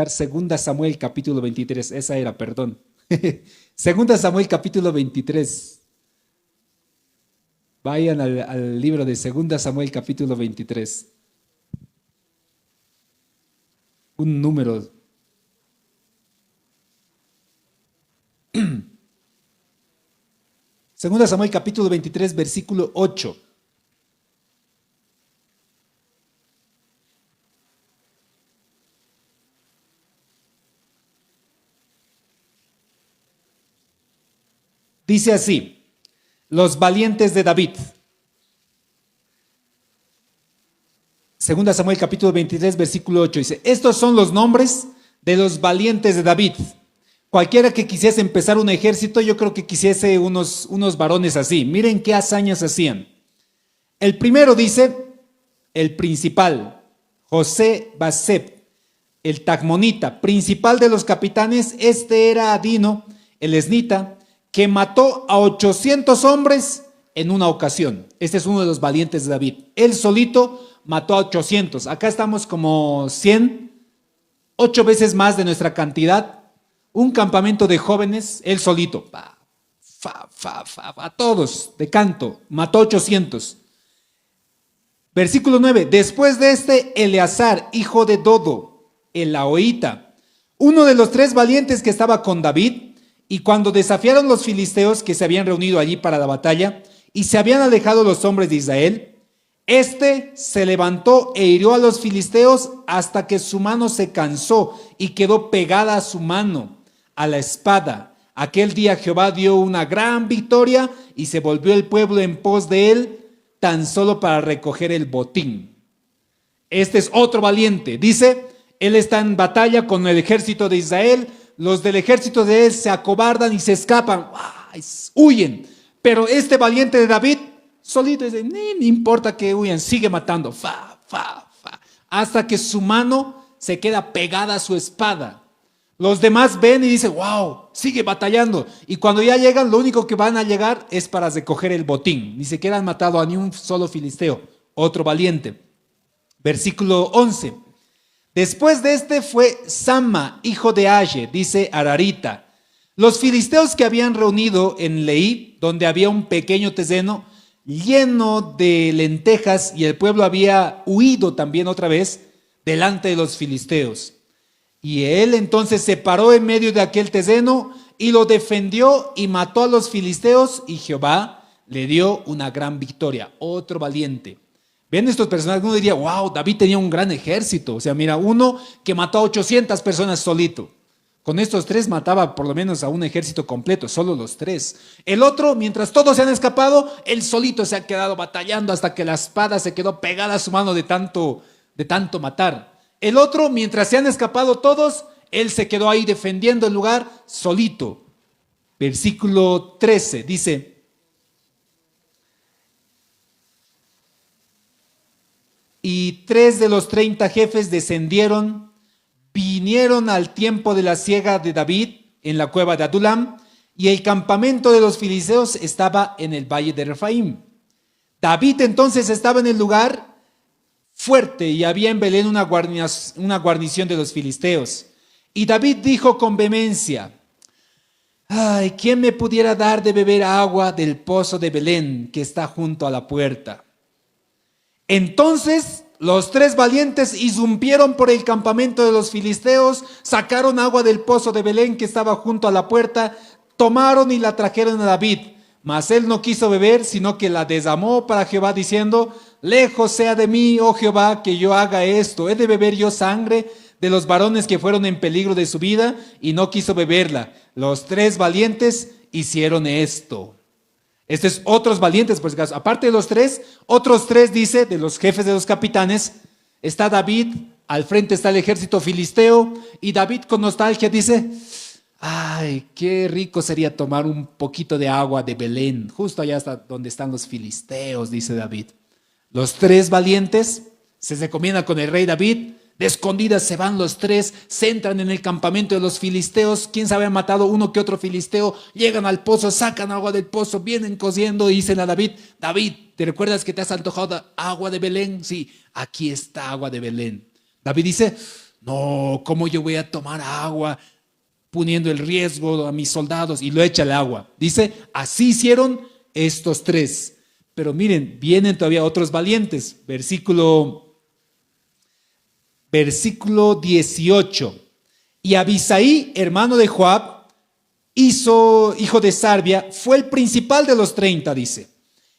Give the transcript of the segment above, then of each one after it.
Segunda Samuel capítulo 23, esa era, perdón. Segunda Samuel capítulo 23. Vayan al libro de Segunda Samuel capítulo 23. Un número. Segunda Samuel capítulo 23, versículo 8. Dice así, los valientes de David. Segunda Samuel capítulo 23, versículo 8 dice, estos son los nombres de los valientes de David. Cualquiera que quisiese empezar un ejército, yo creo que quisiese unos varones así. Miren qué hazañas hacían. El primero dice, el principal, José Baseb, el tagmonita, principal de los capitanes. Este era Adino, el esnita, que mató a 800 hombres en una ocasión. Este es uno de los valientes de David. Él solito mató a 800. Acá estamos como 100, 8 veces más de nuestra cantidad. Un campamento de jóvenes, él solito, a todos, de canto, mató 800. Versículo 9, después de este, Eleazar, hijo de Dodo, el Ahoita, uno de los 3 valientes que estaba con David, y cuando desafiaron los filisteos que se habían reunido allí para la batalla, y se habían alejado los hombres de Israel, este se levantó e hirió a los filisteos hasta que su mano se cansó y quedó pegada a su mano, a la espada. Aquel día Jehová dio una gran victoria y se volvió el pueblo en pos de él, tan solo para recoger el botín. Este es otro valiente. Dice, él está en batalla con el ejército de Israel. Los del ejército de él se acobardan y se escapan, huyen. Pero este valiente de David, solito dice, ni importa que huyan, sigue matando, hasta que su mano se queda pegada a su espada. Los demás ven y dicen, wow, sigue batallando. Y cuando ya llegan, lo único que van a llegar es para recoger el botín. Ni siquiera han matado a ni un solo filisteo. Otro valiente. Versículo 11. Después de este fue Sama, hijo de Aye, dice Ararita. Los filisteos que habían reunido en Leí, donde había un pequeño terreno lleno de lentejas, y el pueblo había huido también otra vez delante de los filisteos. Y él entonces se paró en medio de aquel terreno y lo defendió y mató a los filisteos, y Jehová le dio una gran victoria. Otro valiente. Ven estos personajes, uno diría, wow, David tenía un gran ejército. O sea, mira, uno que mató a 800 personas solito. Con estos 3 mataba por lo menos a un ejército completo, solo los 3. El otro, mientras todos se han escapado, él solito se ha quedado batallando hasta que la espada se quedó pegada a su mano de tanto matar. El otro, mientras se han escapado todos, él se quedó ahí defendiendo el lugar solito. Versículo 13 dice, y 3 de los 30 jefes descendieron, vinieron al tiempo de la siega de David en la cueva de Adulam, y el campamento de los filisteos estaba en el valle de Refaim. David entonces estaba en el lugar fuerte, y había en Belén una guarnición de los filisteos. Y David dijo con vehemencia, ay, ¿quién me pudiera dar de beber agua del pozo de Belén que está junto a la puerta? Entonces los 3 valientes irrumpieron por el campamento de los filisteos, sacaron agua del pozo de Belén que estaba junto a la puerta, tomaron y la trajeron a David. Mas él no quiso beber, sino que la derramó para Jehová, diciendo, lejos sea de mí, oh Jehová, que yo haga esto. ¿He de beber yo sangre de los varones que fueron en peligro de su vida? Y no quiso beberla. Los 3 valientes hicieron esto. Estos otros valientes, por si acaso, aparte de los 3, otros 3 dice, de los jefes de los capitanes, está David, al frente está el ejército filisteo, y David con nostalgia dice, ay, qué rico sería tomar un poquito de agua de Belén, justo allá está donde están los filisteos, dice David. Los 3 valientes se recomiendan con el rey David, de escondidas se van los 3, se entran en el campamento de los filisteos, quién sabe, han matado uno que otro filisteo, llegan al pozo, sacan agua del pozo, vienen cosiendo y dicen a David, David, ¿te recuerdas que te has antojado agua de Belén? Sí, aquí está agua de Belén. David dice, No, ¿cómo yo voy a tomar agua poniendo el riesgo a mis soldados? Y lo echa al agua. Dice, así hicieron estos tres. Pero miren, vienen todavía otros valientes. Versículo 18. Y Abisaí, hermano de Joab, hijo de Sarbia, fue el principal de los 30, dice.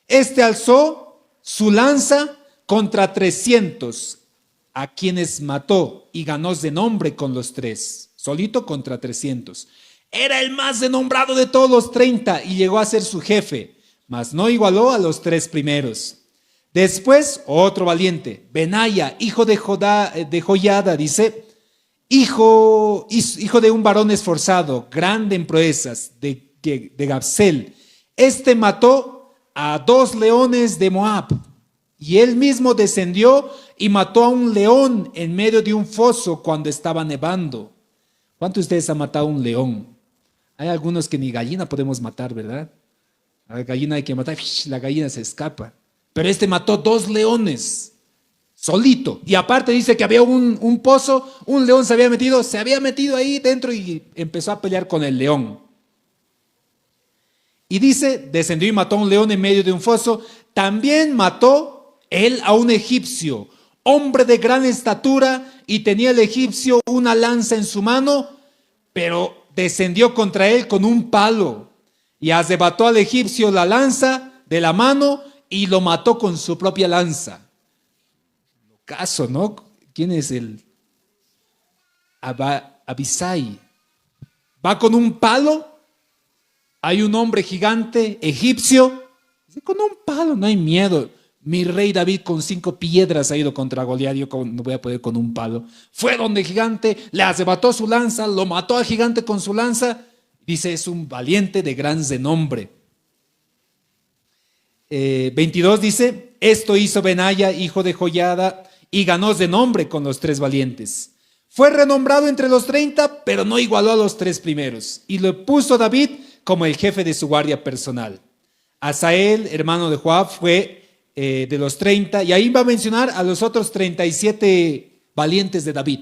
Este alzó su lanza contra 300, a quienes mató, y ganó de nombre con los tres, solito contra 300. Era el más denombrado de todos los 30 y llegó a ser su jefe, mas no igualó a los tres primeros. Después, otro valiente, Benaya, hijo de Joiada, dice, hijo de un varón esforzado, grande en proezas, de Gabsel. Este mató a 2 leones de Moab, y él mismo descendió y mató a un león en medio de un foso cuando estaba nevando. ¿Cuántos de ustedes han matado a un león? Hay algunos que ni gallina podemos matar, ¿verdad? A la gallina hay que matar, la gallina se escapa. Pero este mató 2 leones, solito. Y aparte dice que había un pozo, un león se había metido ahí dentro y empezó a pelear con el león. Y dice, descendió y mató a un león en medio de un foso. También mató él a un egipcio, hombre de gran estatura, y tenía el egipcio una lanza en su mano, pero descendió contra él con un palo y arrebató al egipcio la lanza de la mano y lo mató con su propia lanza. Caso, ¿no? ¿Quién es el Abisai? Va con un palo. Hay un hombre gigante egipcio. Con un palo, no hay miedo. Mi rey David con 5 piedras ha ido contra Goliat. Yo no voy a poder con un palo. Fue donde el gigante, le arrebató su lanza, lo mató al gigante con su lanza. Dice, es un valiente de gran renombre. 22 dice, esto hizo Benaya, hijo de Joiada, y ganó de nombre con los 3 valientes. Fue renombrado entre los 30, pero no igualó a los 3 primeros. Y lo puso David como el jefe de su guardia personal. Asael, hermano de Joab, fue de los 30, y ahí va a mencionar a los otros 37 valientes de David.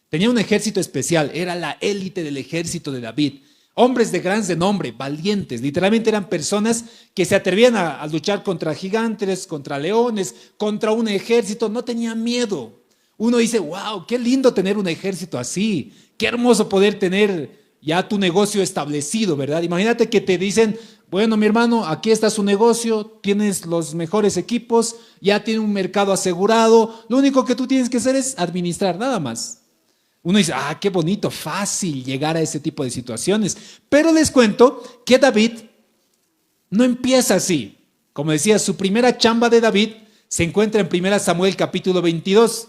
Tenía un ejército especial, era la élite del ejército de David. Hombres de gran renombre, valientes, literalmente eran personas que se atrevían a luchar contra gigantes, contra leones, contra un ejército, no tenían miedo. Uno dice, wow, qué lindo tener un ejército así, qué hermoso poder tener ya tu negocio establecido, ¿verdad? Imagínate que te dicen, bueno, mi hermano, aquí está su negocio, tienes los mejores equipos, ya tiene un mercado asegurado, lo único que tú tienes que hacer es administrar, nada más. Uno dice, qué bonito, fácil llegar a ese tipo de situaciones. Pero les cuento que David no empieza así. Como decía, su primera chamba de David se encuentra en 1 Samuel capítulo 22.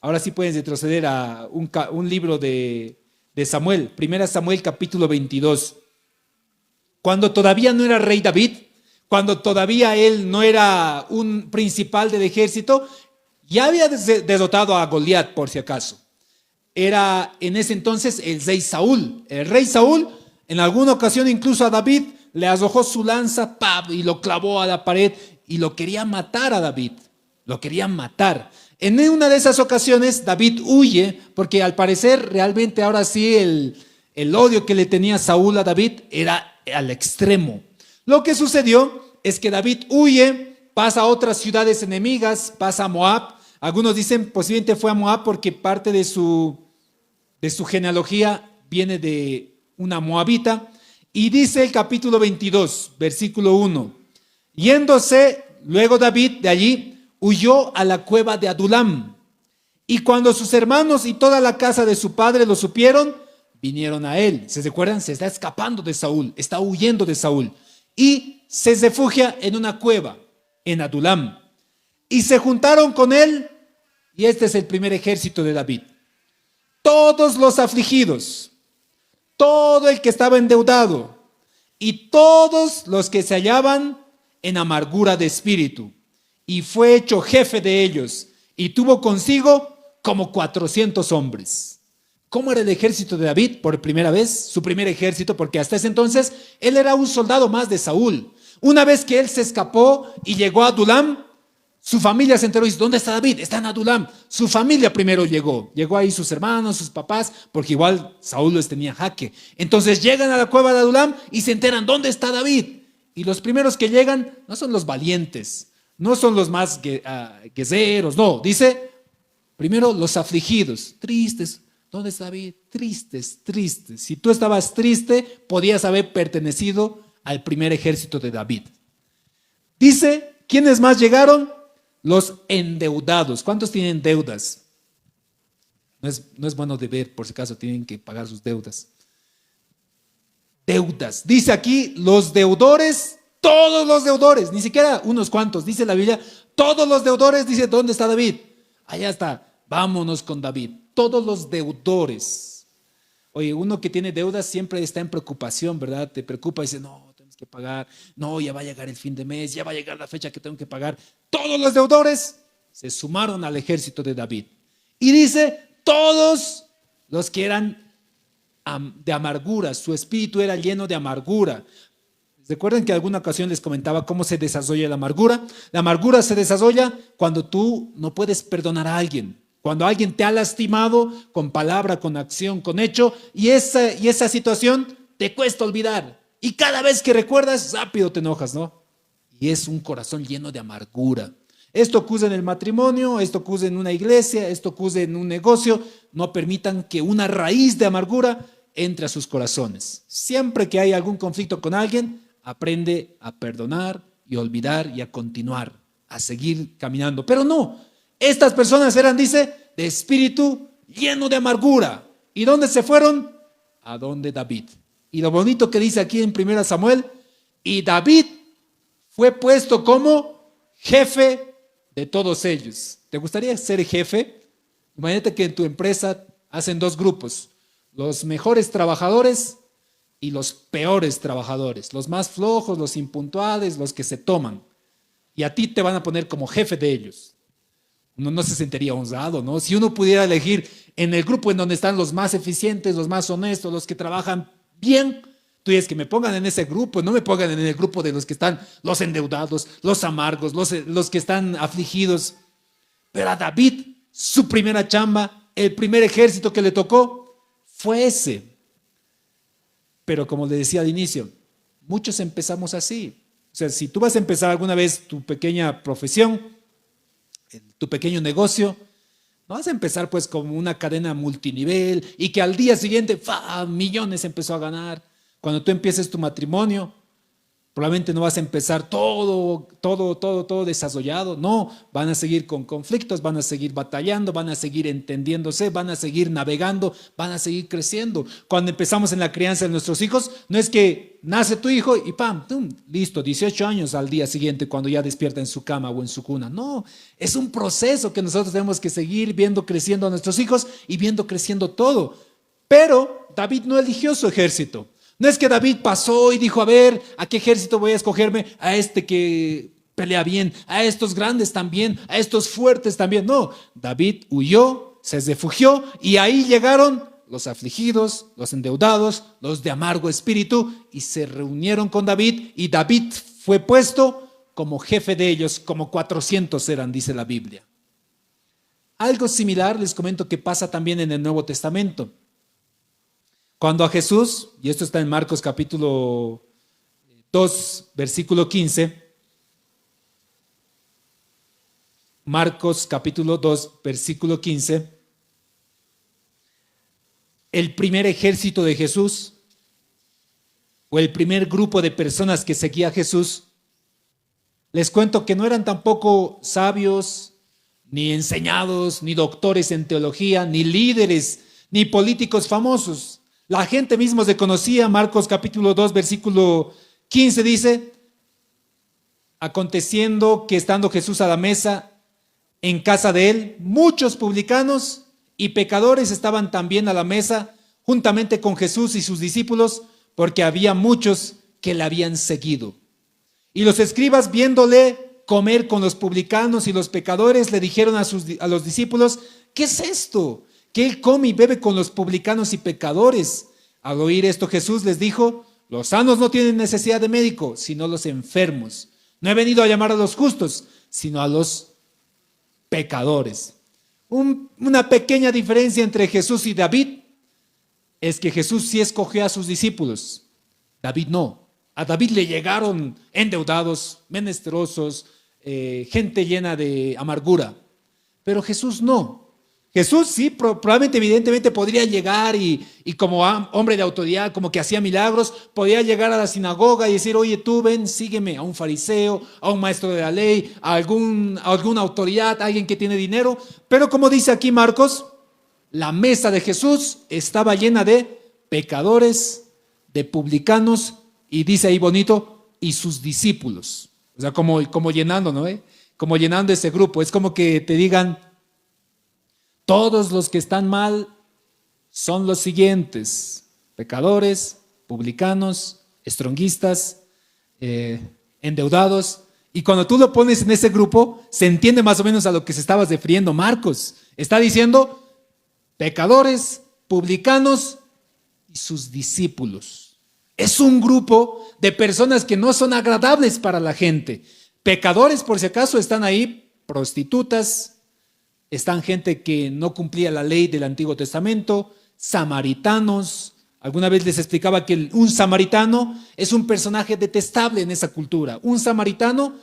Ahora sí pueden retroceder a un libro de Samuel, 1 Samuel capítulo 22. Cuando todavía no era rey David, cuando todavía él no era un principal del ejército, ya había derrotado a Goliat, por si acaso. Era en ese entonces el rey Saúl. El rey Saúl, en alguna ocasión incluso a David, le arrojó su lanza y lo clavó a la pared y lo quería matar a David. Lo querían matar. En una de esas ocasiones David huye porque al parecer realmente ahora sí el odio que le tenía Saúl a David era al extremo. Lo que sucedió es que David huye, pasa a otras ciudades enemigas, pasa a Moab. Algunos dicen posiblemente fue a Moab porque parte de su genealogía viene de una moabita. Y dice el capítulo 22, versículo 1. Yéndose luego David de allí, huyó a la cueva de Adulam. Y cuando sus hermanos y toda la casa de su padre lo supieron, vinieron a él. ¿Se recuerdan? Se está escapando de Saúl, está huyendo de Saúl. Y se refugia en una cueva, en Adulam. Y se juntaron con él, y este es el primer ejército de David. Todos los afligidos, todo el que estaba endeudado, y todos los que se hallaban en amargura de espíritu. Y fue hecho jefe de ellos, y tuvo consigo como 400 hombres. ¿Cómo era el ejército de David? Por primera vez, su primer ejército, porque hasta ese entonces él era un soldado más de Saúl. Una vez que él se escapó y llegó a Adulam, Su familia se enteró y dice, ¿dónde está David? Está en Adulam. Su familia primero llegó. Llegó ahí sus hermanos, sus papás, porque igual Saúl los tenía jaque. Entonces llegan a la cueva de Adulam y se enteran, ¿dónde está David? Y los primeros que llegan no son los valientes, no son los más guerreros, no. Dice, primero los afligidos, tristes. ¿Dónde está David? Tristes, tristes. Si tú estabas triste, podías haber pertenecido al primer ejército de David. Dice, ¿quiénes más llegaron? Los endeudados. ¿Cuántos tienen deudas? No es bueno de ver, por si acaso tienen que pagar sus deudas. Deudas. Dice aquí, los deudores, todos los deudores, ni siquiera unos cuantos, dice la Biblia, todos los deudores, dice, ¿dónde está David? Allá está, vámonos con David. Todos los deudores. Oye, uno que tiene deudas siempre está en preocupación, ¿verdad? Te preocupa y dice, no, tenemos que pagar, no, ya va a llegar el fin de mes, ya va a llegar la fecha que tengo que pagar. Todos los deudores se sumaron al ejército de David. Y dice, todos los que eran de amargura, su espíritu era lleno de amargura. ¿Recuerdan que alguna ocasión les comentaba cómo se desarrolla la amargura? La amargura se desarrolla cuando tú no puedes perdonar a alguien. Cuando alguien te ha lastimado con palabra, con acción, con hecho, y esa situación te cuesta olvidar. Y cada vez que recuerdas, rápido te enojas, ¿no? Y es un corazón lleno de amargura. Esto ocurre en el matrimonio, esto ocurre en una iglesia, esto ocurre en un negocio. No permitan que una raíz de amargura entre a sus corazones. Siempre que hay algún conflicto con alguien, aprende a perdonar y olvidar y a continuar, a seguir caminando. Pero no. Estas personas eran, dice, de espíritu lleno de amargura. ¿Y dónde se fueron? A donde David. Y lo bonito que dice aquí en 1 Samuel, y David fue puesto como jefe de todos ellos. ¿Te gustaría ser jefe? Imagínate que en tu empresa hacen dos grupos, los mejores trabajadores y los peores trabajadores, los más flojos, los impuntuales, los que se toman. Y a ti te van a poner como jefe de ellos. Uno no se sentiría honrado, ¿no? Si uno pudiera elegir en el grupo en donde están los más eficientes, los más honestos, los que trabajan bien, tú dices que me pongan en ese grupo, no me pongan en el grupo de los que están los endeudados, los amargos, los que están afligidos. Pero a David, su primera chamba, el primer ejército que le tocó, fue ese. Pero como le decía al inicio, muchos empezamos así. O sea, si tú vas a empezar alguna vez tu pequeña profesión, tu pequeño negocio, no vas a empezar pues como una cadena multinivel y que al día siguiente millones empezó a ganar. Cuando tú empieces tu matrimonio, probablemente no vas a empezar todo desarrollado. No, van a seguir con conflictos, van a seguir batallando, van a seguir entendiéndose, van a seguir navegando, van a seguir creciendo. Cuando empezamos en la crianza de nuestros hijos, no es que nace tu hijo y listo, 18 años al día siguiente cuando ya despierta en su cama o en su cuna. No, es un proceso que nosotros tenemos que seguir viendo creciendo a nuestros hijos y viendo creciendo todo. Pero David no eligió su ejército. No es que David pasó y dijo, a ver, ¿a qué ejército voy a escogerme? A este que pelea bien, a estos grandes también, a estos fuertes también. No, David huyó, se refugió y ahí llegaron los afligidos, los endeudados, los de amargo espíritu y se reunieron con David y David fue puesto como jefe de ellos, como 400 eran, dice la Biblia. Algo similar les comento que pasa también en el Nuevo Testamento. Cuando a Jesús, y esto está en Marcos capítulo 2, versículo 15, Marcos capítulo 2, versículo 15, el primer ejército de Jesús, o el primer grupo de personas que seguía a Jesús, les cuento que no eran tampoco sabios, ni enseñados, ni doctores en teología, ni líderes, ni políticos famosos. La gente mismo se conocía. Marcos capítulo 2, versículo 15 dice, aconteciendo que estando Jesús a la mesa en casa de él, muchos publicanos y pecadores estaban también a la mesa juntamente con Jesús y sus discípulos, porque había muchos que le habían seguido. Y los escribas, viéndole comer con los publicanos y los pecadores, le dijeron a los discípulos, ¿qué es esto? Que él come y bebe con los publicanos y pecadores. Al oír esto Jesús les dijo, los sanos no tienen necesidad de médico, sino los enfermos. No he venido a llamar a los justos, sino a los pecadores. Una pequeña diferencia entre Jesús y David es que Jesús sí escogió a sus discípulos, David no. A David le llegaron endeudados, menesterosos, gente llena de amargura, pero Jesús no. Jesús sí, probablemente, evidentemente podría llegar y como hombre de autoridad, como que hacía milagros, podía llegar a la sinagoga y decir, oye, tú ven, sígueme, a un fariseo, a un maestro de la ley, a alguna autoridad, a alguien que tiene dinero. Pero como dice aquí Marcos, la mesa de Jesús estaba llena de pecadores, de publicanos, y dice ahí bonito, y sus discípulos. O sea, como llenando, ¿no? Como llenando ese grupo. Es como que te digan, todos los que están mal son los siguientes: pecadores, publicanos, estronguistas, endeudados. Y cuando tú lo pones en ese grupo, se entiende más o menos a lo que se estaba refiriendo Marcos. Está diciendo pecadores, publicanos y sus discípulos. Es un grupo de personas que no son agradables para la gente. Pecadores, por si acaso, están ahí prostitutas, están gente que no cumplía la ley del Antiguo Testamento, samaritanos. Alguna vez les explicaba que un samaritano es un personaje detestable en esa cultura. Un samaritano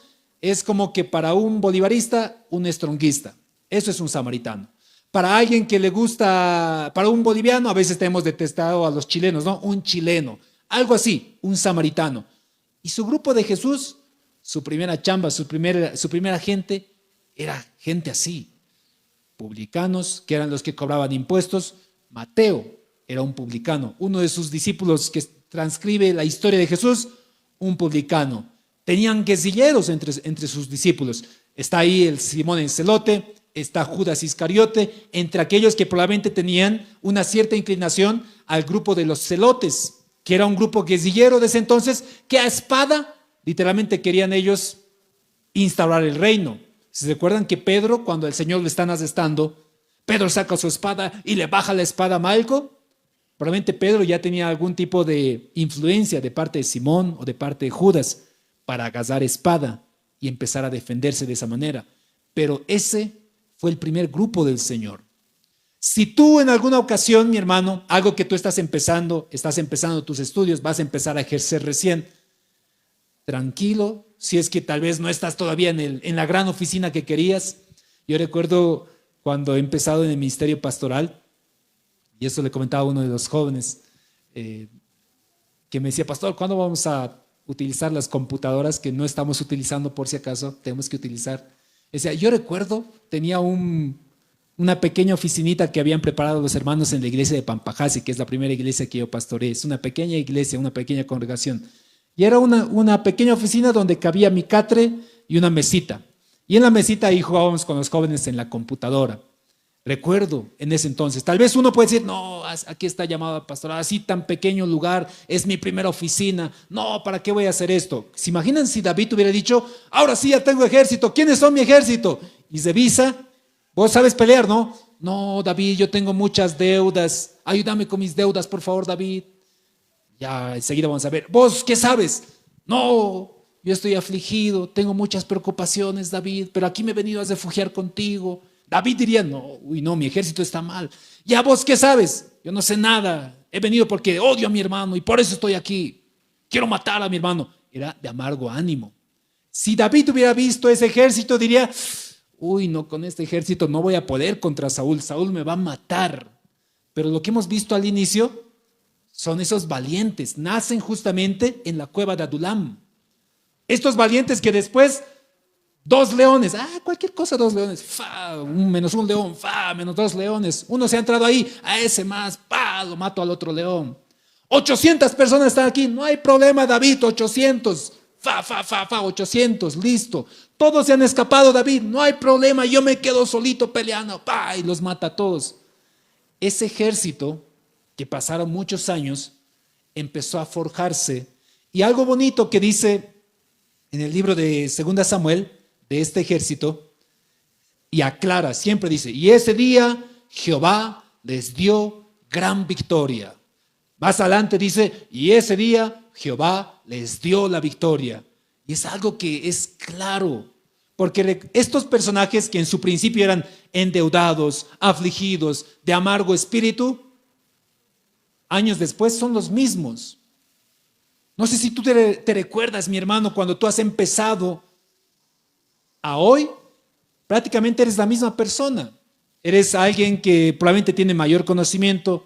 es como que para un bolivarista, un estronguista. Eso es un samaritano. Para alguien que le gusta, para un boliviano, a veces tenemos detestado a los chilenos, ¿no? Un chileno, algo así, un samaritano. Y su grupo de Jesús, su primera chamba, su primera gente, era gente así. Publicanos, que eran los que cobraban impuestos. Mateo era un publicano, uno de sus discípulos que transcribe la historia de Jesús, un publicano. Tenían guerrilleros entre sus discípulos. Está ahí el Simón el Celote, está Judas Iscariote, entre aquellos que probablemente tenían una cierta inclinación al grupo de los celotes, que era un grupo guerrillero de ese entonces, que a espada, literalmente querían ellos instaurar el reino. ¿Se recuerdan que Pedro, cuando el Señor le están asestando, Pedro saca su espada y le baja la espada a Malco? Probablemente Pedro ya tenía algún tipo de influencia de parte de Simón o de parte de Judas para agarrar espada y empezar a defenderse de esa manera. Pero ese fue el primer grupo del Señor. Si tú en alguna ocasión, mi hermano, algo que tú estás empezando tus estudios, vas a empezar a ejercer recién, tranquilo, si es que tal vez no estás todavía en la gran oficina que querías. Yo recuerdo cuando he empezado en el ministerio pastoral, y eso le comentaba a uno de los jóvenes, que me decía, pastor, ¿cuándo vamos a utilizar las computadoras que no estamos utilizando por si acaso? Tenemos que utilizar. Decía, yo recuerdo, tenía una pequeña oficinita que habían preparado los hermanos en la iglesia de Pampajasi, que es la primera iglesia que yo pastoreé. Es una pequeña iglesia, una pequeña congregación. Y era una pequeña oficina donde cabía mi catre y una mesita. Y en la mesita ahí jugábamos con los jóvenes en la computadora. Recuerdo en ese entonces, tal vez uno puede decir, no, aquí está llamado a pastoral, así tan pequeño lugar, es mi primera oficina, no, ¿para qué voy a hacer esto? ¿Se imaginan si David hubiera dicho, ahora sí ya tengo ejército, ¿quiénes son mi ejército? Y revisa, vos sabes pelear, ¿no? No, David, yo tengo muchas deudas, ayúdame con mis deudas, por favor, David. Ya enseguida vamos a ver, ¿vos qué sabes? No, yo estoy afligido, tengo muchas preocupaciones, David, pero aquí me he venido a refugiar contigo. David diría, no, mi ejército está mal. ¿Ya vos qué sabes? Yo no sé nada. He venido porque odio a mi hermano y por eso estoy aquí. Quiero matar a mi hermano. Era de amargo ánimo. Si David hubiera visto ese ejército, diría, no, con este ejército no voy a poder contra Saúl. Saúl me va a matar. Pero lo que hemos visto al inicio son esos valientes. Nacen justamente en la cueva de Adulam. Estos valientes que después... 2 leones, cualquier cosa, 2 leones, menos un león, menos 2 leones. Uno se ha entrado ahí, a ese más, lo mato al otro león. 800 personas están aquí, no hay problema, David, 800, 800, listo. Todos se han escapado, David, no hay problema, yo me quedo solito peleando, y los mata a todos. Ese ejército, que pasaron muchos años, empezó a forjarse. Y algo bonito que dice en el libro de 2 Samuel, de este ejército, y aclara, siempre dice, y ese día Jehová les dio gran victoria. Más adelante dice, y ese día Jehová les dio la victoria. Y es algo que es claro, Porque estos personajes que en su principio eran endeudados, afligidos, de amargo espíritu, años después son los mismos. No sé si tú te recuerdas, mi hermano, cuando tú has empezado a hoy, prácticamente eres la misma persona. Eres alguien que probablemente tiene mayor conocimiento,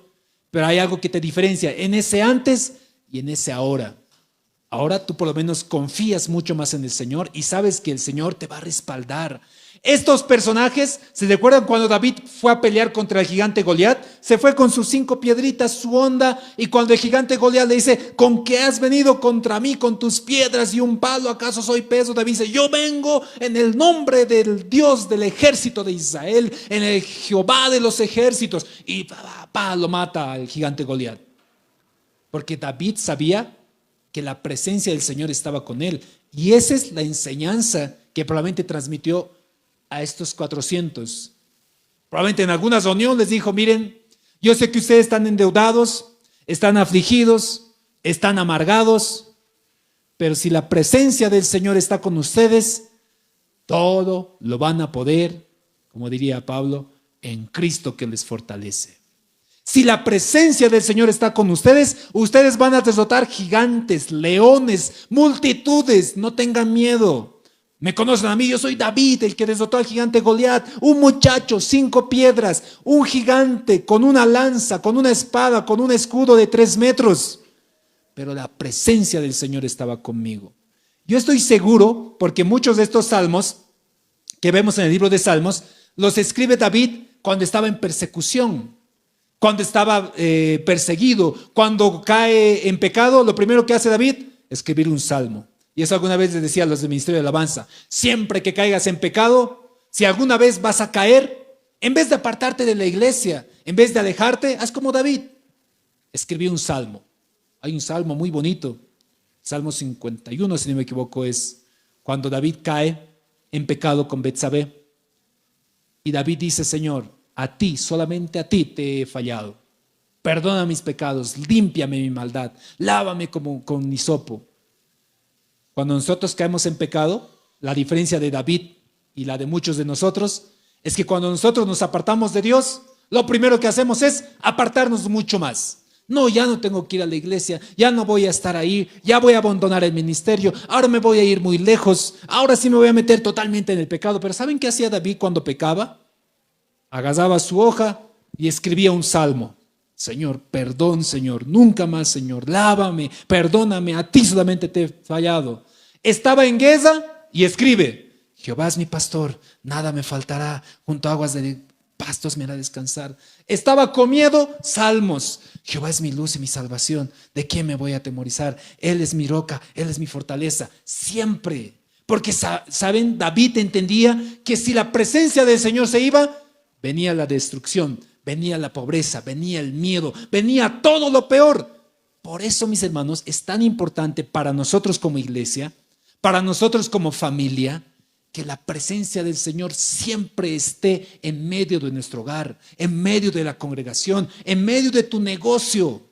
pero hay algo que te diferencia en ese antes y en ese ahora. Ahora tú por lo menos confías mucho más en el Señor y sabes que el Señor te va a respaldar. Estos personajes, ¿se recuerdan cuando David fue a pelear contra el gigante Goliat? Se fue con sus 5 piedritas, su honda, y cuando el gigante Goliat le dice, ¿con qué has venido contra mí? ¿Con tus piedras y un palo? ¿Acaso soy peso? David dice, yo vengo en el nombre del Dios del ejército de Israel, en el Jehová de los ejércitos. Y lo mata al gigante Goliat. Porque David sabía que la presencia del Señor estaba con él. Y esa es la enseñanza que probablemente transmitió a estos 400. Probablemente en alguna reunión les dijo, miren, yo sé que ustedes están endeudados, están afligidos, están amargados, pero si la presencia del Señor está con ustedes, todo lo van a poder, como diría Pablo, en Cristo que les fortalece. Si la presencia del Señor está con ustedes, ustedes van a derrotar gigantes, leones, multitudes. No tengan miedo. Me conocen a mí, yo soy David, el que derrotó al gigante Goliat. Un muchacho, 5 piedras, un gigante con una lanza, con una espada, con un escudo de 3 metros. Pero la presencia del Señor estaba conmigo. Yo estoy seguro, porque muchos de estos salmos que vemos en el libro de Salmos, los escribe David cuando estaba en persecución. Cuando estaba perseguido, cuando cae en pecado, lo primero que hace David, escribir un salmo. Y eso alguna vez les decía a los del Ministerio de Alabanza, siempre que caigas en pecado, si alguna vez vas a caer, en vez de apartarte de la iglesia, en vez de alejarte, haz como David, escribí un salmo. Hay un salmo muy bonito, Salmo 51, si no me equivoco, es cuando David cae en pecado con Betsabé. Y David dice, Señor, a ti, solamente a ti te he fallado. Perdona mis pecados, límpiame mi maldad, lávame como con hisopo. Cuando nosotros caemos en pecado, la diferencia de David y la de muchos de nosotros es que cuando nosotros nos apartamos de Dios, lo primero que hacemos es apartarnos mucho más. No, ya no tengo que ir a la iglesia, ya no voy a estar ahí, ya voy a abandonar el ministerio, ahora me voy a ir muy lejos, ahora sí me voy a meter totalmente en el pecado. Pero ¿saben qué hacía David cuando pecaba? Agarraba su hoja y escribía un salmo. Señor, perdón, Señor, nunca más, Señor, lávame, perdóname, a ti solamente te he fallado. Estaba en guerra y escribe, Jehová es mi pastor, nada me faltará, junto a aguas de pastos me hará descansar. Estaba con miedo, salmos, Jehová es mi luz y mi salvación, ¿de quién me voy a atemorizar? Él es mi roca, Él es mi fortaleza, siempre. Porque, ¿saben? David entendía que si la presencia del Señor se iba, venía la destrucción, venía la pobreza, venía el miedo, venía todo lo peor. Por eso, mis hermanos, es tan importante para nosotros como iglesia, para nosotros como familia, que la presencia del Señor siempre esté en medio de nuestro hogar, en medio de la congregación, en medio de tu negocio.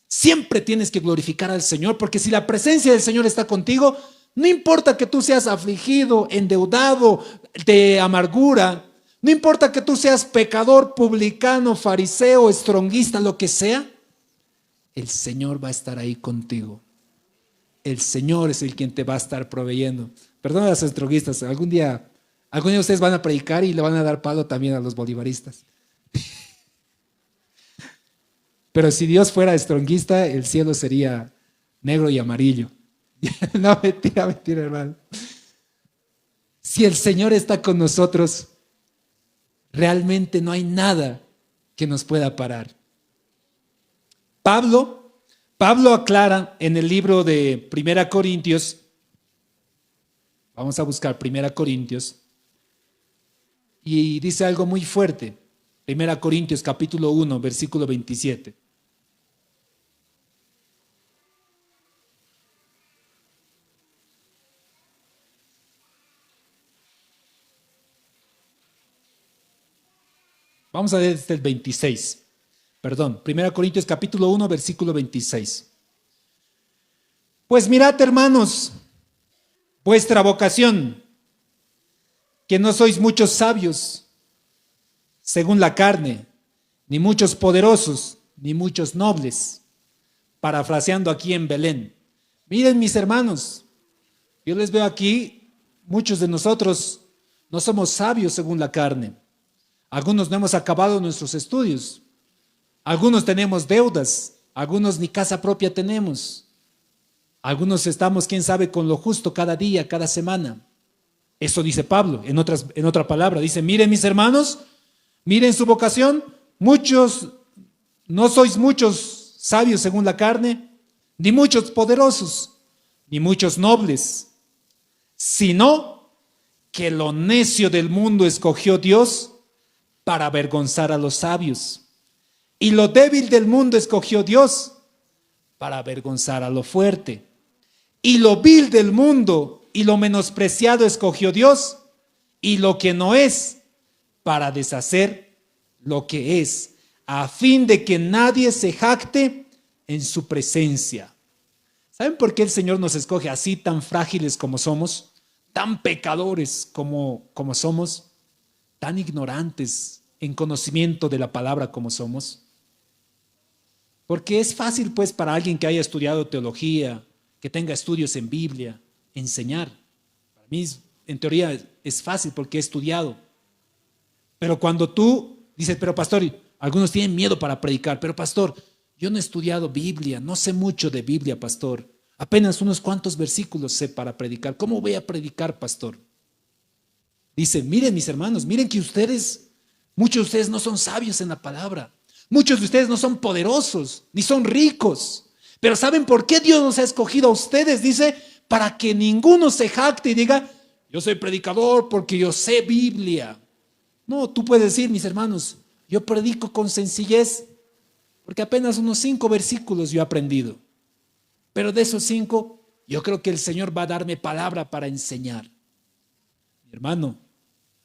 Siempre tienes que glorificar al Señor, porque si la presencia del Señor está contigo, no importa que tú seas afligido, endeudado, de amargura, no importa que tú seas pecador, publicano, fariseo, estronguista, lo que sea, el Señor va a estar ahí contigo. El Señor es el quien te va a estar proveyendo. Perdón a los estronguistas, algún día ustedes van a predicar y le van a dar palo también a los bolivaristas. Pero si Dios fuera estronguista, el cielo sería negro y amarillo. No, mentira, hermano. Si el Señor está con nosotros, realmente no hay nada que nos pueda parar. Pablo aclara en el libro de 1 Corintios, vamos a buscar 1 Corintios, y dice algo muy fuerte. 1 Corintios capítulo 1, versículo 27. Vamos a ver desde el 26. Perdón, 1 Corintios capítulo 1, versículo 26. Pues mirad, hermanos, vuestra vocación, que no sois muchos sabios según la carne, ni muchos poderosos, ni muchos nobles. Parafraseando aquí en Belén. Miren, mis hermanos, yo les veo aquí, muchos de nosotros no somos sabios según la carne. Algunos no hemos acabado nuestros estudios. Algunos tenemos deudas. Algunos ni casa propia tenemos. Algunos estamos, quién sabe, con lo justo cada día, cada semana. Eso dice Pablo en otra palabra. Dice, miren, mis hermanos, miren su vocación. Muchos, no sois muchos sabios según la carne, ni muchos poderosos, ni muchos nobles, sino que lo necio del mundo escogió Dios para avergonzar a los sabios, y lo débil del mundo escogió Dios para avergonzar a lo fuerte, y lo vil del mundo y lo menospreciado escogió Dios, y lo que no es, para deshacer lo que es, a fin de que nadie se jacte en su presencia. ¿Saben por qué el Señor nos escoge así, tan frágiles como somos, tan pecadores como somos, tan ignorantes en conocimiento de la palabra como somos? Porque es fácil, pues, para alguien que haya estudiado teología, que tenga estudios en Biblia, enseñar. Para mí, en teoría, es fácil porque he estudiado. Pero cuando tú dices, pero pastor, algunos tienen miedo para predicar, pero pastor, yo no he estudiado Biblia, no sé mucho de Biblia, pastor. Apenas unos cuantos versículos sé para predicar. ¿Cómo voy a predicar, pastor? Dice, miren, mis hermanos, miren que muchos de ustedes no son sabios en la palabra. Muchos de ustedes no son poderosos, ni son ricos. Pero ¿saben por qué Dios nos ha escogido a ustedes? Dice, para que ninguno se jacte y diga, yo soy predicador porque yo sé Biblia. No, tú puedes decir, mis hermanos, yo predico con sencillez porque apenas unos 5 versículos yo he aprendido. Pero de esos 5, yo creo que el Señor va a darme palabra para enseñar. Mi hermano,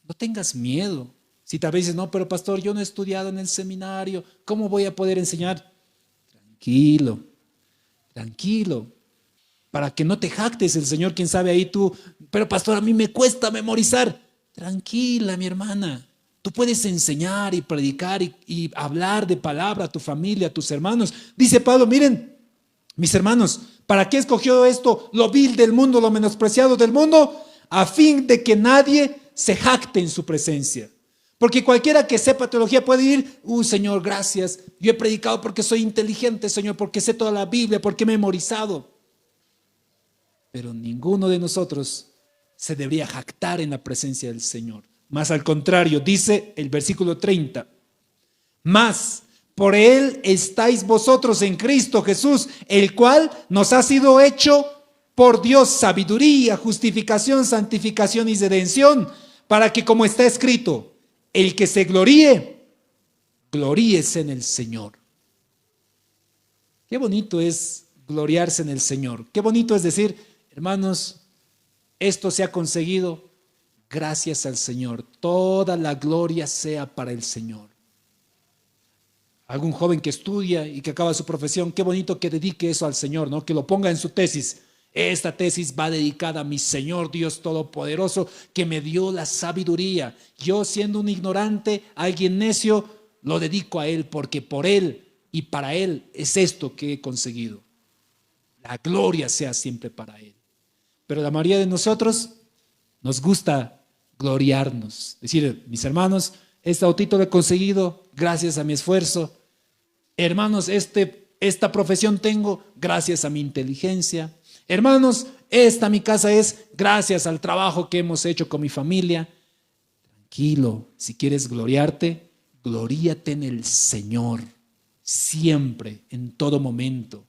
no tengas miedo. Si tal vez dices, no, pero pastor, yo no he estudiado en el seminario, ¿cómo voy a poder enseñar? Tranquilo, tranquilo. Para que no te jactes, el Señor, quién sabe ahí tú, pero pastor, a mí me cuesta memorizar. Tranquila, mi hermana. Tú puedes enseñar y predicar y hablar de palabra a tu familia, a tus hermanos. Dice Pablo, miren, mis hermanos, ¿para qué escogió esto? Lo vil del mundo, lo menospreciado del mundo, a fin de que nadie se jacte en su presencia. Porque cualquiera que sepa teología puede ir, Señor, gracias, yo he predicado porque soy inteligente, Señor, porque sé toda la Biblia, porque he memorizado. Pero ninguno de nosotros se debería jactar en la presencia del Señor. Más al contrario, dice el versículo 30, más por Él estáis vosotros en Cristo Jesús, el cual nos ha sido hecho por Dios sabiduría, justificación, santificación y redención, para que, como está escrito, el que se gloríe, gloríese en el Señor. Qué bonito es gloriarse en el Señor. Qué bonito es decir, hermanos, esto se ha conseguido gracias al Señor. Toda la gloria sea para el Señor. Algún joven que estudia y que acaba su profesión, qué bonito que dedique eso al Señor, ¿no? Que lo ponga en su tesis. Esta tesis va dedicada a mi Señor Dios Todopoderoso, que me dio la sabiduría. Yo, siendo un ignorante, alguien necio, lo dedico a Él, porque por Él y para Él es esto que he conseguido. La gloria sea siempre para Él. Pero la mayoría de nosotros nos gusta gloriarnos. Decir, mis hermanos, este autito lo he conseguido gracias a mi esfuerzo. Hermanos, esta profesión tengo gracias a mi inteligencia. Hermanos, mi casa es gracias al trabajo que hemos hecho con mi familia. Tranquilo, si quieres gloriarte, gloríate en el Señor, siempre, en todo momento,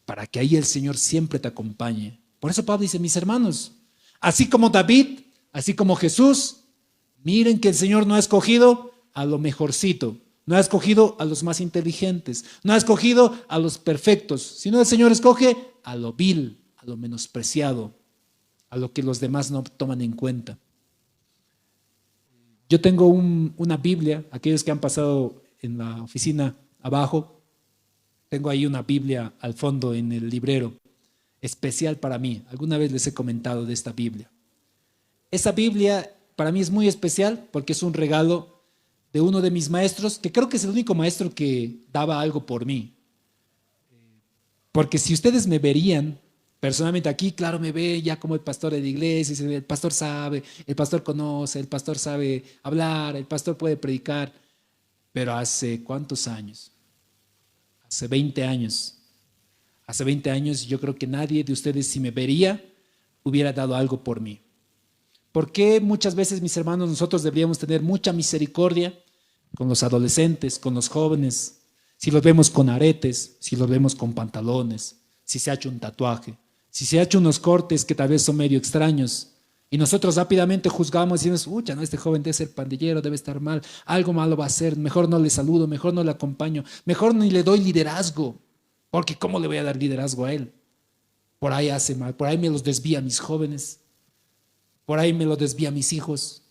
para que ahí el Señor siempre te acompañe. Por eso Pablo dice, mis hermanos, así como David, así como Jesús, miren que el Señor no ha escogido a lo mejorcito, no ha escogido a los más inteligentes, no ha escogido a los perfectos, sino el Señor escoge a lo vil, a lo menospreciado, a lo que los demás no toman en cuenta. Yo tengo una Biblia, aquellos que han pasado en la oficina abajo, tengo ahí una Biblia al fondo en el librero, especial para mí. Alguna vez les he comentado de esta Biblia. Esa Biblia para mí es muy especial porque es un regalo de uno de mis maestros, que creo que es el único maestro que daba algo por mí. Porque si ustedes me verían personalmente aquí, claro, me ve ya como el pastor de la iglesia, el pastor sabe, el pastor conoce, el pastor sabe hablar, el pastor puede predicar, pero hace ¿cuántos años? Hace 20 años. Hace 20 años yo creo que nadie de ustedes, si me vería, hubiera dado algo por mí. ¿Por qué muchas veces, mis hermanos, nosotros deberíamos tener mucha misericordia con los adolescentes, con los jóvenes? Si los vemos con aretes, si los vemos con pantalones, si se ha hecho un tatuaje, si se ha hecho unos cortes que tal vez son medio extraños, y nosotros rápidamente juzgamos y decimos, no, este joven debe ser pandillero, debe estar mal, algo malo va a hacer, mejor no le saludo, mejor no le acompaño, mejor ni le doy liderazgo, porque ¿cómo le voy a dar liderazgo a él? Por ahí hace mal, por ahí me los desvía a mis jóvenes, por ahí me los desvía a mis hijos.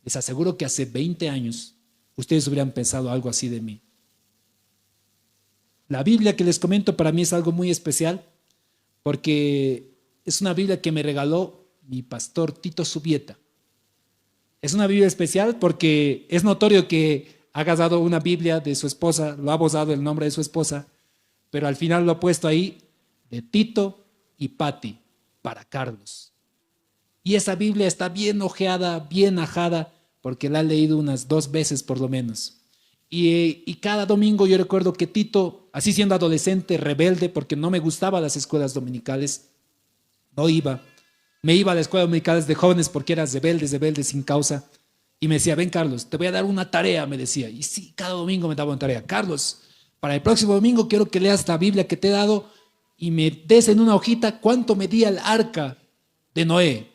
Les aseguro que hace 20 años ustedes hubieran pensado algo así de mí. La Biblia que les comento para mí es algo muy especial porque es una Biblia que me regaló mi pastor Tito Subieta. Es una Biblia especial porque es notorio que ha gastado una Biblia de su esposa, lo ha bozado el nombre de su esposa, pero al final lo ha puesto ahí de Tito y Patti para Carlos. Y esa Biblia está bien ojeada, bien ajada, porque la he leído unas 2 veces por lo menos. Y cada domingo yo recuerdo que Tito, así siendo adolescente, rebelde, porque no me gustaban las escuelas dominicales, no iba. Me iba a la escuela dominical de jóvenes porque era rebelde sin causa. Y me decía, ven Carlos, te voy a dar una tarea, me decía. Y sí, cada domingo me daba una tarea. Carlos, para el próximo domingo quiero que leas la Biblia que te he dado y me des en una hojita cuánto medía el arca de Noé.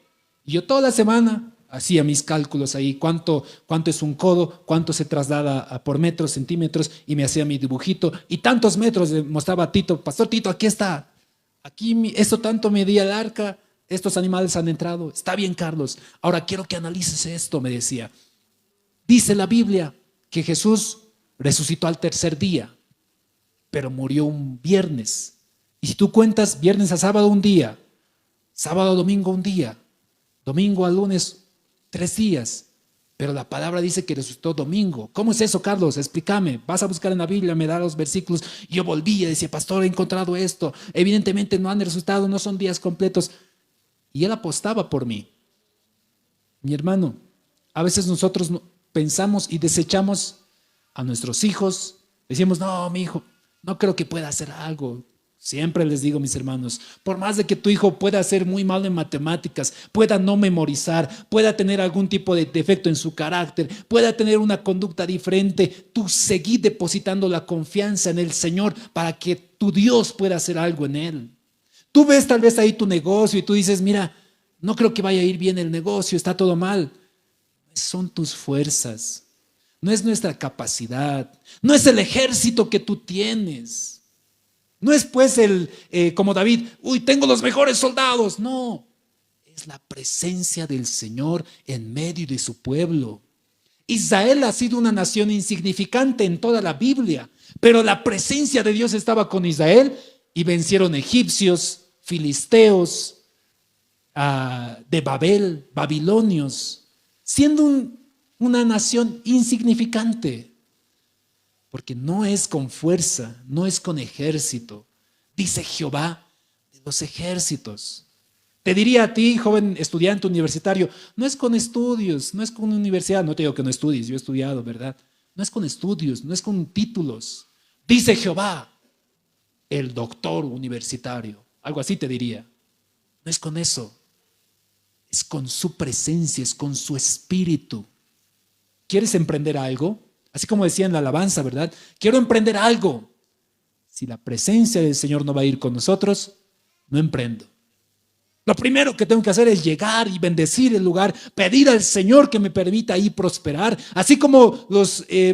Y yo toda la semana hacía mis cálculos ahí, cuánto es un codo, cuánto se traslada por metros, centímetros, y me hacía mi dibujito. Y tantos metros le mostraba a Tito, pastor Tito, aquí está. Aquí esto tanto medía el arca, estos animales han entrado. Está bien, Carlos. Ahora quiero que analices esto, me decía. Dice la Biblia que Jesús resucitó al 3er día, pero murió un viernes. Y si tú cuentas viernes a sábado un día, sábado a domingo un día, domingo a lunes 3 días, pero la palabra dice que resucitó domingo. ¿Cómo es eso, Carlos? Explícame. Vas a buscar en la Biblia, me da los versículos. Y yo volvía y decía, pastor, he encontrado esto. Evidentemente no han resucitado, no son días completos. Y él apostaba por mí. Mi hermano, a veces nosotros pensamos y desechamos a nuestros hijos. Decimos, no, mi hijo, no creo que pueda hacer algo. Siempre les digo, mis hermanos, por más de que tu hijo pueda ser muy malo en matemáticas, pueda no memorizar, pueda tener algún tipo de defecto en su carácter, pueda tener una conducta diferente, tú seguí depositando la confianza en el Señor para que tu Dios pueda hacer algo en él. Tú ves tal vez ahí tu negocio y tú dices, mira, no creo que vaya a ir bien el negocio, está todo mal. Son tus fuerzas, no es nuestra capacidad, no es el ejército que tú tienes. No es pues como David, tengo los mejores soldados. No, es la presencia del Señor en medio de su pueblo. Israel ha sido una nación insignificante en toda la Biblia, pero la presencia de Dios estaba con Israel y vencieron egipcios, filisteos, de Babel, babilonios, siendo una nación insignificante. Porque no es con fuerza, no es con ejército, dice Jehová de los ejércitos. Te diría a ti, joven estudiante universitario, no es con estudios, no es con universidad, no te digo que no estudies, yo he estudiado, ¿verdad? No es con estudios, no es con títulos. Dice Jehová, el doctor universitario, algo así te diría. No es con eso, es con su presencia, es con su espíritu. ¿Quieres emprender algo? Así como decía en la alabanza, ¿verdad? Quiero emprender algo. Si la presencia del Señor no va a ir con nosotros, no emprendo. Lo primero que tengo que hacer es llegar y bendecir el lugar, pedir al Señor que me permita ahí prosperar. Así como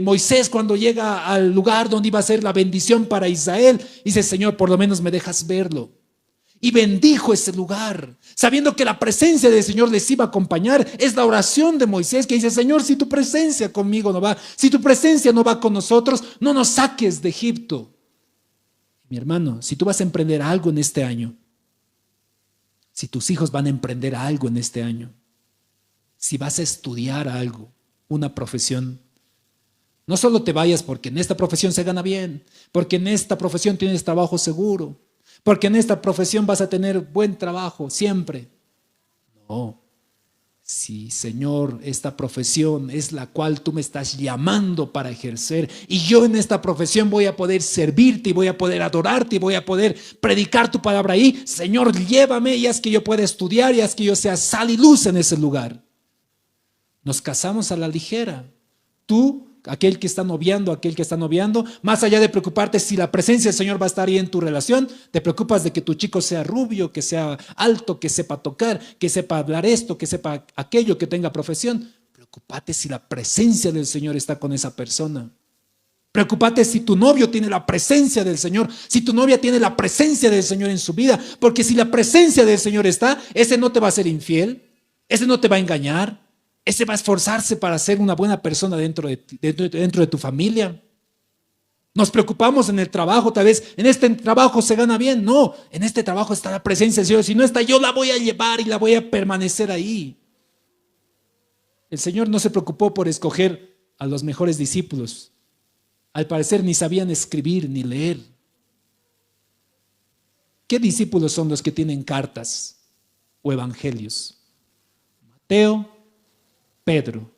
Moisés cuando llega al lugar donde iba a ser la bendición para Israel, dice, Señor, por lo menos me dejas verlo. Y bendijo ese lugar, sabiendo que la presencia del Señor les iba a acompañar. Es la oración de Moisés que dice, Señor, si tu presencia conmigo no va, si tu presencia no va con nosotros, no nos saques de Egipto. Mi hermano, si tú vas a emprender algo en este año, si tus hijos van a emprender algo en este año, si vas a estudiar algo, una profesión, no solo te vayas porque en esta profesión se gana bien, porque en esta profesión tienes trabajo seguro, porque en esta profesión vas a tener buen trabajo siempre. No. Sí, Señor, esta profesión es la cual tú me estás llamando para ejercer y yo en esta profesión voy a poder servirte y voy a poder adorarte y voy a poder predicar tu palabra ahí. Señor, llévame y haz que yo pueda estudiar y haz que yo sea sal y luz en ese lugar. Nos casamos a la ligera. Tú, aquel que está noviando, más allá de preocuparte si la presencia del Señor va a estar ahí en tu relación, te preocupas de que tu chico sea rubio, que sea alto, que sepa tocar, que sepa hablar esto, que sepa aquello, que tenga profesión. Preocúpate si la presencia del Señor está con esa persona. Preocúpate si tu novio tiene la presencia del Señor, si tu novia tiene la presencia del Señor en su vida, porque si la presencia del Señor está, ese no te va a ser infiel, ese no te va a engañar, ese va a esforzarse para ser una buena persona dentro de tu familia. Nos preocupamos en el trabajo, tal vez en este trabajo se gana bien. No, en este trabajo está la presencia del Señor. Si no está, yo la voy a llevar y la voy a permanecer ahí. El Señor no se preocupó por escoger a los mejores discípulos. Al parecer ni sabían escribir ni leer. ¿Qué discípulos son los que tienen cartas o evangelios? Mateo, Pedro,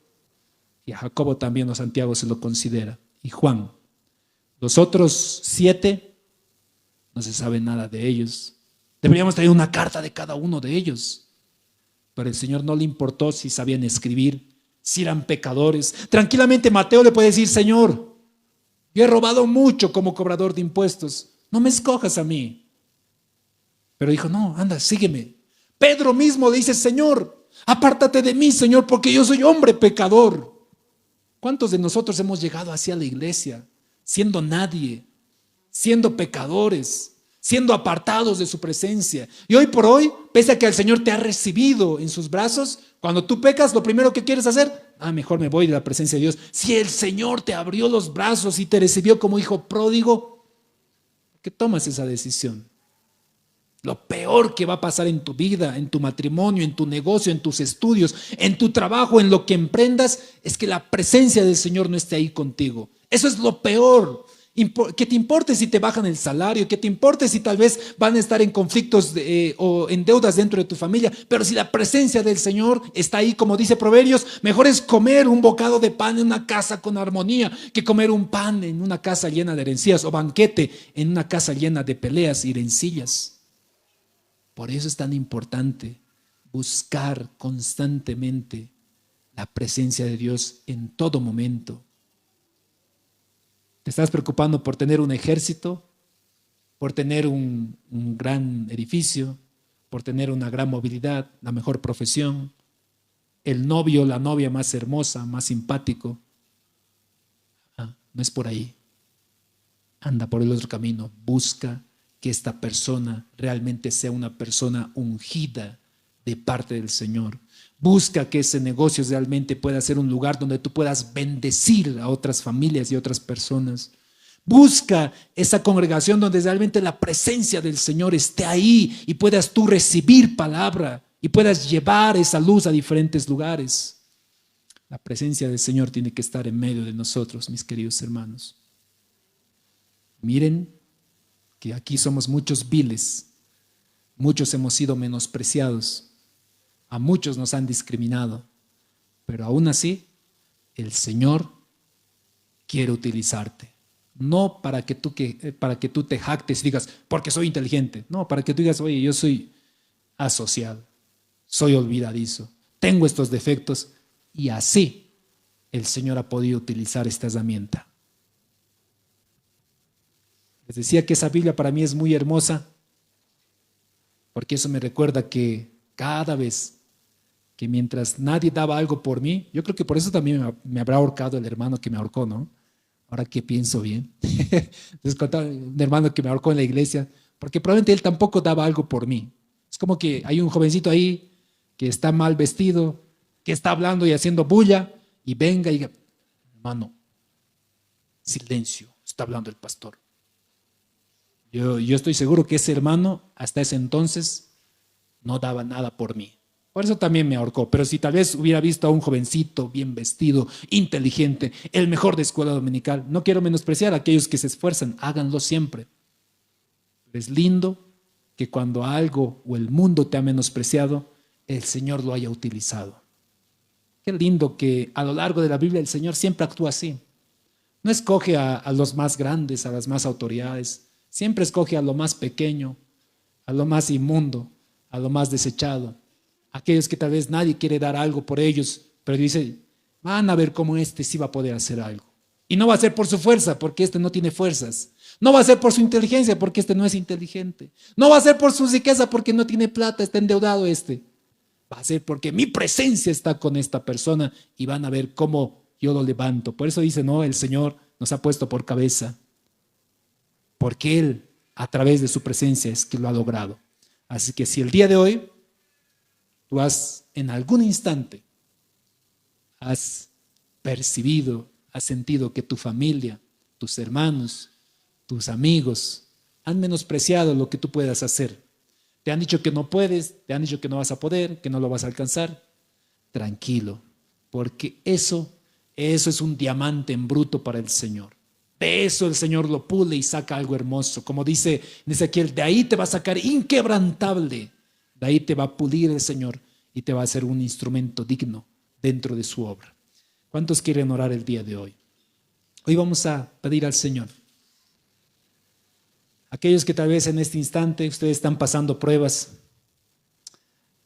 y a Jacobo también o Santiago se lo considera, y Juan. Los otros 7 no se sabe nada de ellos. Deberíamos tener una carta de cada uno de ellos, pero el Señor no le importó si sabían escribir, si eran pecadores. Tranquilamente Mateo le puede decir: Señor, yo he robado mucho como cobrador de impuestos, no me escojas a mí. Pero dijo: no, anda, sígueme. Pedro mismo le dice: Señor, apártate de mí, Señor, porque yo soy hombre pecador. ¿Cuántos de nosotros hemos llegado hacia la iglesia siendo nadie, siendo pecadores, siendo apartados de su presencia? Y hoy por hoy, pese a que el Señor te ha recibido en sus brazos, cuando tú pecas, lo primero que quieres hacer, mejor me voy de la presencia de Dios. Si el Señor te abrió los brazos y te recibió como hijo pródigo, ¿por qué tomas esa decisión? Lo peor que va a pasar en tu vida, en tu matrimonio, en tu negocio, en tus estudios, en tu trabajo, en lo que emprendas, es que la presencia del Señor no esté ahí contigo. Eso es lo peor. ¿Qué te importe si te bajan el salario? ¿Qué te importe si tal vez van a estar en conflictos o en deudas dentro de tu familia? Pero si la presencia del Señor está ahí, como dice Proverbios, mejor es comer un bocado de pan en una casa con armonía que comer un pan en una casa llena de herencias o banquete en una casa llena de peleas y rencillas. Por eso es tan importante buscar constantemente la presencia de Dios en todo momento. ¿Te estás preocupando por tener un ejército? ¿Por tener un gran edificio? ¿Por tener una gran movilidad, la mejor profesión? ¿El novio, la novia más hermosa, más simpático? No es por ahí. Anda por el otro camino. Busca que esta persona realmente sea una persona ungida de parte del Señor. Busca que ese negocio realmente pueda ser un lugar donde tú puedas bendecir a otras familias y otras personas. Busca esa congregación donde realmente la presencia del Señor esté ahí y puedas tú recibir palabra y puedas llevar esa luz a diferentes lugares. La presencia del Señor tiene que estar en medio de nosotros, mis queridos hermanos. Miren que aquí somos muchos viles, muchos hemos sido menospreciados, a muchos nos han discriminado, pero aún así el Señor quiere utilizarte, no para que tú te jactes y digas, porque soy inteligente, no, para que tú digas, oye, yo soy asocial, soy olvidadizo, tengo estos defectos, y así el Señor ha podido utilizar esta herramienta. Les decía que esa Biblia para mí es muy hermosa, porque eso me recuerda que cada vez que mientras nadie daba algo por mí, yo creo que por eso también me habrá ahorcado el hermano que me ahorcó, ¿no? Ahora que pienso bien. Les contaba un hermano que me ahorcó en la iglesia, porque probablemente él tampoco daba algo por mí. Es como que hay un jovencito ahí que está mal vestido, que está hablando y haciendo bulla, y venga y diga, hermano, silencio, está hablando el pastor. Yo estoy seguro que ese hermano hasta ese entonces no daba nada por mí, Por eso también me ahorcó. Pero si tal vez hubiera visto a un jovencito bien vestido, inteligente, el mejor de escuela dominical, no quiero menospreciar a aquellos que se esfuerzan, háganlo siempre. Es lindo que cuando algo o el mundo te ha menospreciado, el Señor lo haya utilizado. Qué lindo que a lo largo de la Biblia el Señor siempre actúa así. No escoge a los más grandes, a las más autoridades. Siempre escoge a lo más pequeño, a lo más inmundo, a lo más desechado. Aquellos que tal vez nadie quiere dar algo por ellos, pero dice, van a ver cómo este sí va a poder hacer algo. Y no va a ser por su fuerza, porque este no tiene fuerzas. No va a ser por su inteligencia, porque este no es inteligente. No va a ser por su riqueza, porque no tiene plata, está endeudado este. Va a ser porque mi presencia está con esta persona y van a ver cómo yo lo levanto. Por eso dice, no, el Señor nos ha puesto por cabeza, porque Él, a través de su presencia, es que lo ha logrado. Así que si el día de hoy tú has, en algún instante, has percibido, has sentido que tu familia, tus hermanos, tus amigos han menospreciado lo que tú puedas hacer, te han dicho que no puedes, te han dicho que no vas a poder, que no lo vas a alcanzar, tranquilo, porque eso es un diamante en bruto para el Señor. De eso el Señor lo pule y saca algo hermoso. Como dice en Ezequiel, de ahí te va a sacar inquebrantable. De ahí te va a pulir el Señor y te va a hacer un instrumento digno dentro de su obra. ¿Cuántos quieren orar el día de hoy? Hoy vamos a pedir al Señor. Aquellos que tal vez en este instante ustedes están pasando pruebas,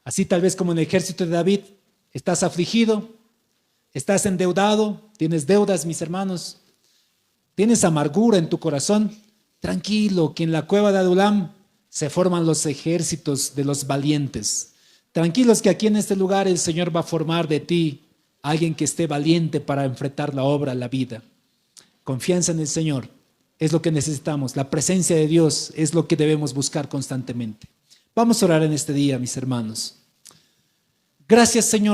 así tal vez como en el ejército de David, estás afligido, estás endeudado, tienes deudas, mis hermanos, tienes amargura en tu corazón, tranquilo, que en la cueva de Adulam se forman los ejércitos de los valientes. Tranquilos que aquí en este lugar el Señor va a formar de ti a alguien que esté valiente para enfrentar la obra, la vida. Confianza en el Señor es lo que necesitamos. La presencia de Dios es lo que debemos buscar constantemente. Vamos a orar en este día, mis hermanos. Gracias, Señor.